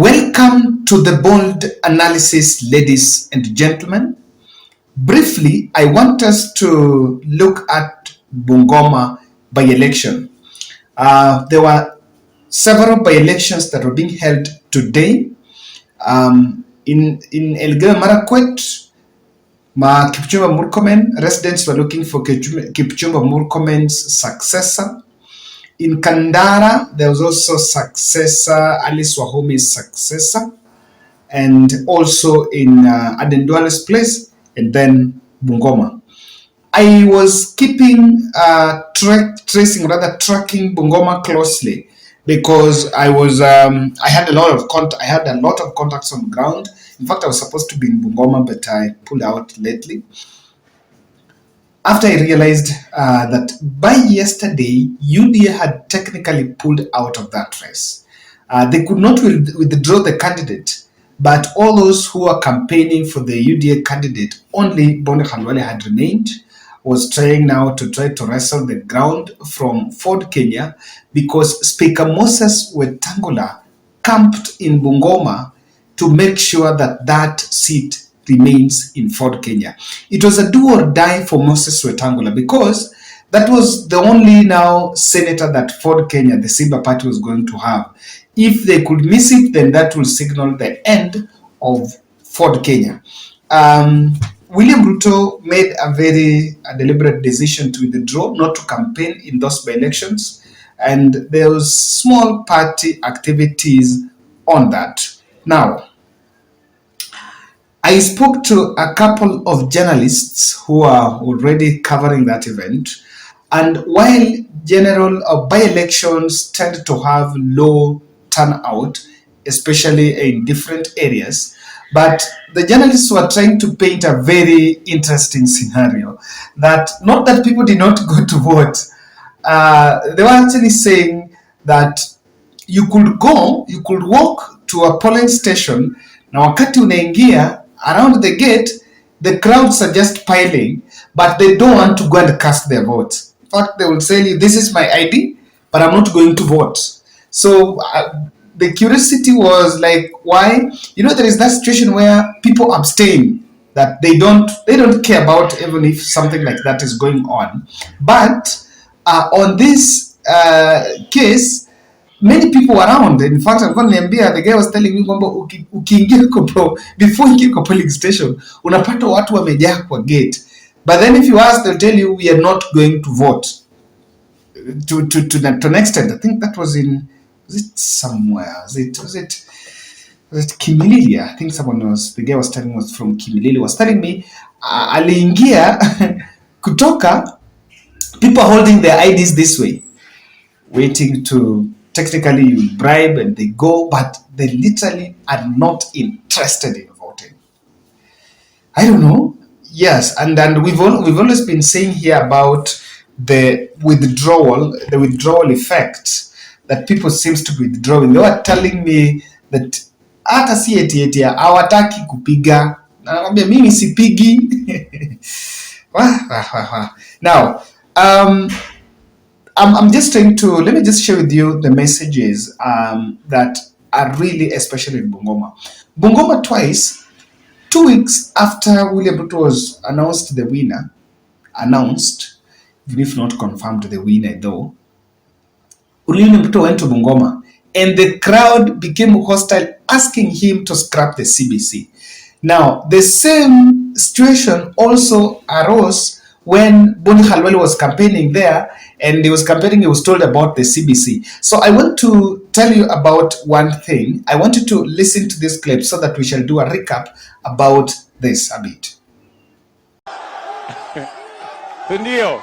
Welcome to the Bold Analysis, ladies and gentlemen. Briefly, I want us to look at Bungoma by-election. There were several by-elections that were being held today. In Elgeyo Marakwet, Kipchumba Murkomen, residents were looking for Kipchumba Murkomen's successor. In Kandara, there was also successor, Alice Wahomi's successor, and also in Aden Duale's place, and then Bungoma. I was tracking Bungoma closely because I had a lot of contacts on the ground. In fact, I was supposed to be in Bungoma, but I pulled out lately. After I realized that by yesterday, UDA had technically pulled out of that race. They could not withdraw the candidate, but all those who are campaigning for the UDA candidate, only Bonde Khalwale had remained, was trying now to wrestle the ground from Ford Kenya, because Speaker Moses Wetangula camped in Bungoma to make sure that that seat remains in Ford Kenya. It was a do or die for Moses Wetangula because that was the only now senator that Ford Kenya, the Simba party, was going to have. If they could miss it, then that will signal the end of Ford Kenya. William Ruto made a very deliberate decision to withdraw, not to campaign in those by-elections, and there was small party activities on that. Now, I spoke to a couple of journalists who are already covering that event, and while general by-elections tend to have low turnout, especially in different areas, but the journalists were trying to paint a very interesting scenario that not that people did not go to vote. They were actually saying that you could walk to a polling station na wakati unaingia around the gate, the crowds are just piling, but they don't want to go and cast their vote. In fact, they will tell you, this is my ID, but I'm not going to vote. So the curiosity was like, why? There is that situation where people abstain, that they don't care about even if something like that is going on. But on this case, many people around. In fact, the guy was telling me before you go polling station, unapata watu wamejaa kwa gate. But then if you ask, they'll tell you we are not going to vote. To an extent, I think that was in, was it somewhere? Was it Humiliates? I think the guy was telling me was from Humiliates, was telling me aliingia kutoka, people holding their IDs this way, waiting to, technically you bribe and they go, but they literally are not interested in voting. I don't know. Yes, and we've always been saying here about the withdrawal effect, that people seems to be withdrawing. They were telling me that hata si eti hawataki kupiga, na nakwambia mimi sipigi. Now, I'm just trying to, let me just share with you the messages that are really, especially in Bungoma. Bungoma twice, 2 weeks after William Ruto was announced, even if not confirmed the winner though, William Ruto went to Bungoma and the crowd became hostile, asking him to scrap the CBC. Now, the same situation also arose when Bonde Khalwale was campaigning there, and he was told about the CBC. So I want to tell you about one thing. I want you to listen to this clip so that we shall do a recap about this a bit. Ndio,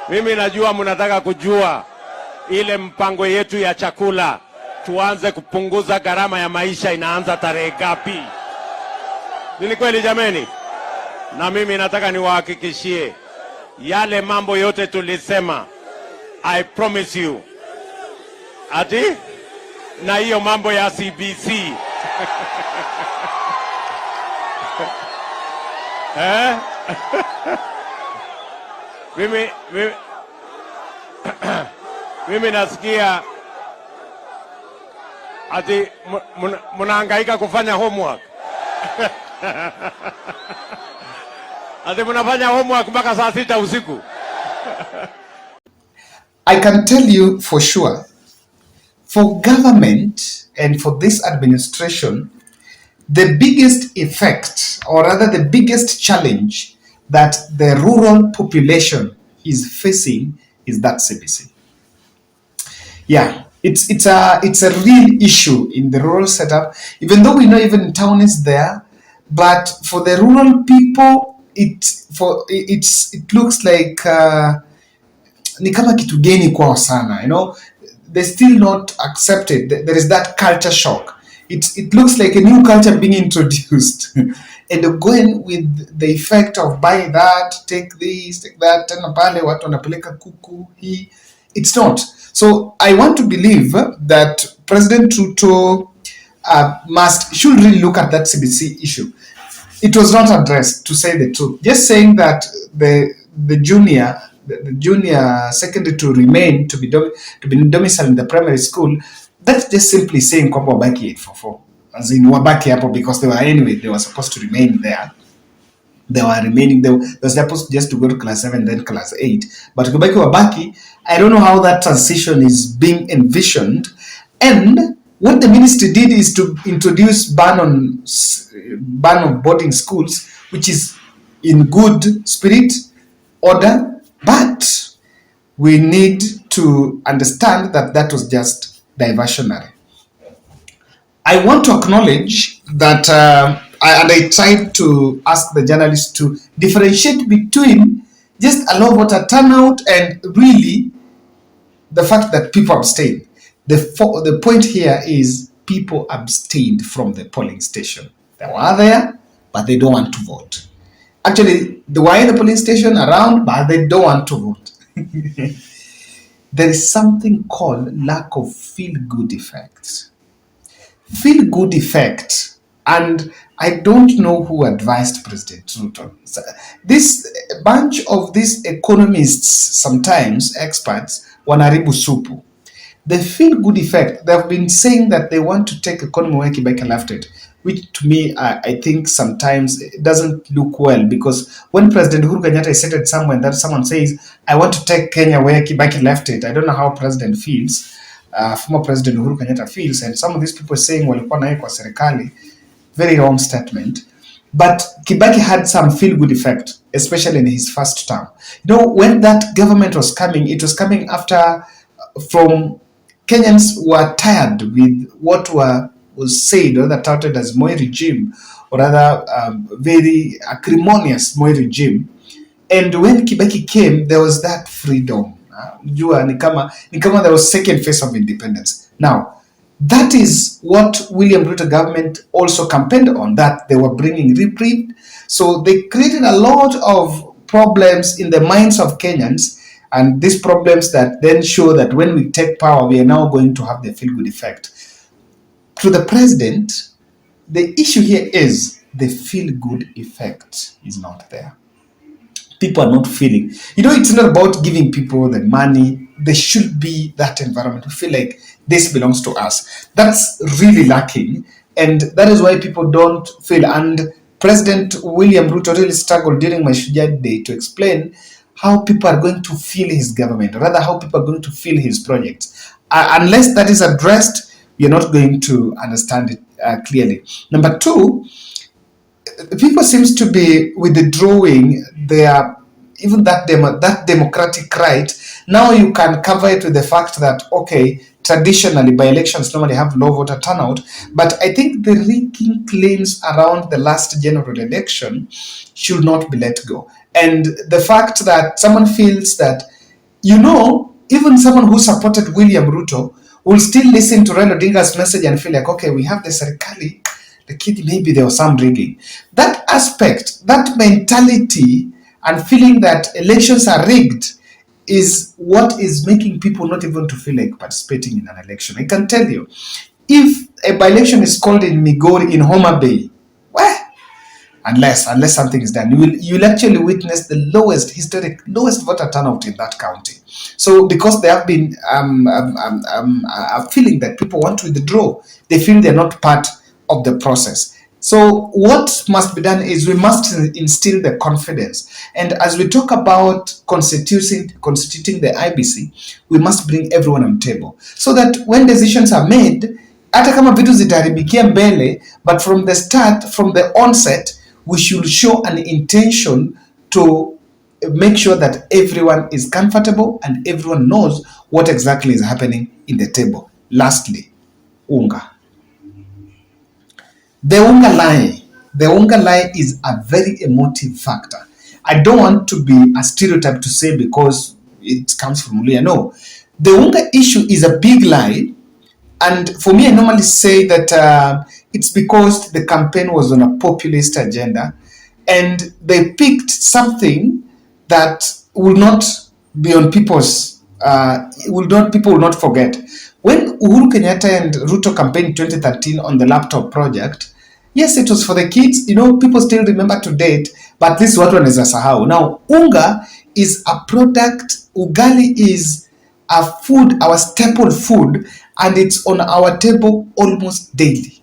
mimi najua mnataka kujua ile mpango yetu ya chakula, tuanze kupunguza gharama ya maisha, inaanza tarehe ngapi? Ni kweli jameni? Na mimi nataka niwahakikishie yale mambo yote tulisema, I promise you. Ati? Na hiyo mambo ya CBC. Eh? Mimi nasikia ati mnahangaika kufanya homework. Ati mnafanya homework mpaka saa 6 usiku. I can tell you for sure, for government and for this administration, the biggest effect, or rather the biggest challenge that the rural population is facing is that CBC. Yeah, it's a real issue in the rural setup, even though we know even town is there, but for the rural people, it looks like ni kama kitu geni kwao sana, you know, they still not accepted. There is that culture shock. It looks like a new culture being introduced. And going with the effect of buy that, take this, take that, tena pale watu wanapeleka kuku hii. It's not. So I want to believe that President Ruto should really look at that CBC issue. It was not addressed, to say the truth. Just saying that the junior secondary to remain to be domiciled in the primary school, that's just simply saying kwamba wabaki 844, as in wabaki hapo, because they were supposed to remain there. They were supposed just to go to class 7 then class 8, but kubaki wabaki, I don't know how that transition is being envisioned. And what the ministry did is to introduce ban of boarding schools, which is in good spirit, order, but we need to understand that was just diversionary. I want to acknowledge that, I tried to ask the journalists to differentiate between just a low voter turnout and really the fact that people abstain. The point here is people abstained from the polling station. They were there, but they don't want to vote. Actually, they were in the polling station around, but they don't want to vote. There is something called lack of feel-good effect. Feel-good effect, and I don't know who advised President Ruto. This bunch of these economists, sometimes experts, wanaribu supu. The feel-good effect, they've been saying that they want to take economy where Kibaki left it, which to me, I think sometimes it doesn't look well, because when President Uhuru Kenyatta is seated somewhere and that someone says, I want to take Kenya where Kibaki left it, I don't know how President feels, former President Uhuru Kenyatta feels, and some of these people saying walikuwa naye kwa serikali, very wrong statement. But Kibaki had some feel-good effect, especially in his first term. You know, when that government was coming, it was coming after, from Kenyans were tired with what was said or that touted as Moi regime, or rather very acrimonious Moi regime. And when Kibaki came, there was that freedom. Ni kama there was second phase of independence. Now, that is what William Ruto government also campaigned on, that they were bringing reprieve. So they created a lot of problems in the minds of Kenyans, and these problems that then show that when we take power, we are now going to have the feel-good effect. To the president, the issue here is the feel-good effect is not there. People are not feeling. You know, it's not about giving people the money. There should be that environment. We feel like this belongs to us. That's really lacking. And that is why people don't feel. And President William Ruto really struggled during my Shujaa Day to explain how people are going to feel his government, or rather how people are going to feel his projects. Unless that is addressed, you're not going to understand it clearly. Number two, people seems to be withdrawing their, even that democratic right. Now you can cover it with the fact that, okay, traditionally by-elections normally have low voter turnout, but I think the rigging claims around the last general election should not be let go. And the fact that someone feels that, you know, even someone who supported William Ruto will still listen to Raila Odinga's message and feel like, okay, we have the serikali, the kid, maybe there was some rigging. That aspect, that mentality, and feeling that elections are rigged is what is making people not even to feel like participating in an election. I can tell you, if a by-election is called in Migori, in Homa Bay, well, unless something is done, you'll actually witness the lowest voter turnout in that county. So because they have been feeling that people want to withdraw, they feel they're not part of the process. So what must be done is we must instill the confidence. And as we talk about constituting the IBC, we must bring everyone on table so that when decisions are made, hata kama vitu zitaharibikia mbele, but from the start, from the onset, we should show an intention to make sure that everyone is comfortable and everyone knows what exactly is happening in the table. Lastly, unga. The unga lie is a very emotive factor. I don't want to be a stereotype to say because it comes from Luya. No, the unga issue is a big lie. And for me, I normally say that it's because the campaign was on a populist agenda and they picked something that will not be on people's, people will not forget. When Uhuru Kenyatta and Ruto campaigned in 2013 on the laptop project, yes, it was for the kids. People still remember to date, but this is what one is a sahau. Now, unga is a product, ugali is a food, our staple food, and it's on our table almost daily.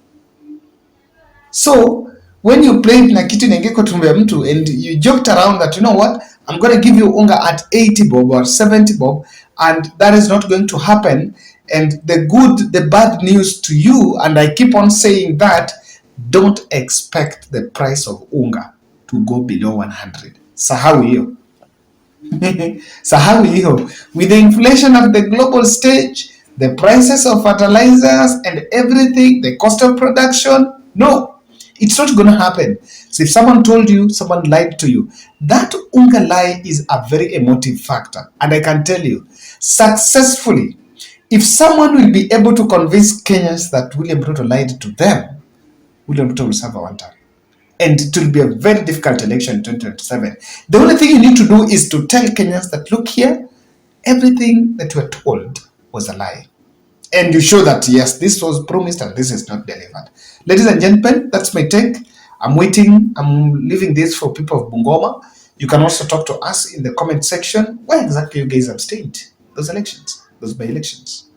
So when you played na kitu nengeko tumbe mtu and you joked around that, you know what, I'm going to give you unga at 80 bob or 70 bob, and that is not going to happen, and the good, the bad news to you, and I keep on saying that, don't expect the price of unga to go below 100. Sahau hiyo. Sahau hiyo. With the inflation of the global stage, the prices of fertilizers and everything, the cost of production, no, it's not going to happen. So if someone told you, someone lied to you, that unga lie is a very emotive factor. And I can tell you, successfully, if someone will be able to convince Kenyans that William Ruto lied to them, William Ruto will serve a one term. And it will be a very difficult election in 2027. The only thing you need to do is to tell Kenyans that, look here, everything that you were told was a lie. And you show that, yes, this was promised and this is not delivered. Ladies and gentlemen, that's my take. I'm waiting. I'm leaving this for people of Bungoma. You can also talk to us in the comment section. Why exactly you guys abstained those elections, those by-elections.